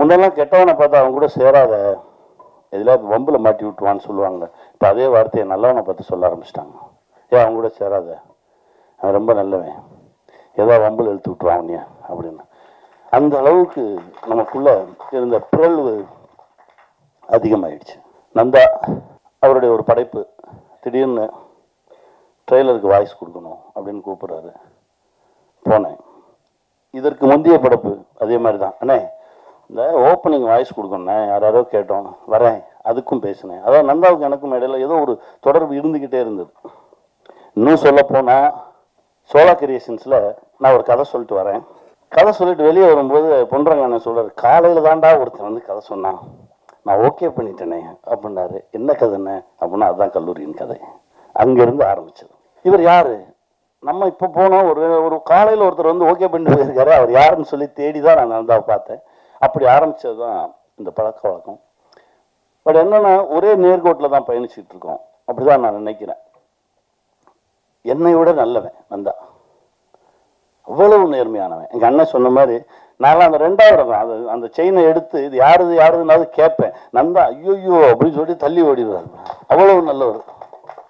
முன்னெல்லாம் கெட்டவனை பார்த்தா அவன் கூட சேராத, எதில் வம்பில் மாட்டி விட்டுவான்னு சொல்லுவாங்க. இப்போ அதே வார்த்தையை நல்லவனை பார்த்து சொல்ல ஆரம்பிச்சிட்டாங்க. ஏன் அவங்க கூட சேராத, அவன் ரொம்ப நல்லவன், ஏதோ வம்பில் இழுத்து விட்டுருவான் நீ அப்படின்னு. அந்த அளவுக்கு நமக்குள்ள இருந்த பிறழ்வு அதிகமாயிடுச்சு. நந்தா அவருடைய ஒரு படைப்பு திடீர்னு ட்ரெய்லருக்கு வாய்ஸ் கொடுக்கணும் அப்படின்னு கூப்பிட்றாரு. போனேன். இதற்கு முந்தைய படைப்பு அதே மாதிரி தான். அண்ணே இந்த ஓப்பனிங் வாய்ஸ் கொடுக்கணுண்ணே, யாரோ கேட்டோம், வரேன், அதுக்கும் பேசினேன். அதாவது நந்தாவுக்கு எனக்கும் இடையில ஏதோ ஒரு தொடர்பு இருந்துக்கிட்டே இருந்தது. இன்னும் சொல்ல போனால் சோலா கிரியேஷன்ஸில் நான் ஒரு கதை சொல்லிட்டு வரேன். கதை சொல்லிட்டு வெளியே வரும்போது பொன்றாங்க என்ன சொல்கிறார், காலையில் தாண்டா ஒருத்தன் வந்து கதை சொன்னான், நான் ஓகே பண்ணிட்டேனே அப்படின்னாரு. என்ன கதைன்னு அப்படின்னா அதுதான் கல்லூரியின் கதை. அங்கேருந்து ஆரம்பிச்சது. இவர் யார், நம்ம இப்போ போனோம், ஒரு காலையில் ஒருத்தர் வந்து ஓகே பண்ணிட்டு போயிருக்காரு, அவர் யாருன்னு சொல்லி தேடி தான் நான் நந்தாவை பார்த்தேன். அப்படி ஆரம்பித்தது தான் இந்த பழக்க வழக்கம். பட் என்னென்னா ஒரே நேர்கோட்டில் தான் பயணிச்சுட்டு இருக்கோம், அப்படி தான் நான் நினைக்கிறேன். என்னை விட நல்லவன் நந்தா, அவ்வளவு நேர்மையானவன். எங்கள் அண்ணன் சொன்ன மாதிரி நான்லாம் அந்த 2வது அந்த செயினை எடுத்து இது யாருதுனாலும் கேட்பேன். நந்தா ஐயோ அப்படின்னு சொல்லி தள்ளி ஓடிடுவார். அவ்வளவு நல்லவர்.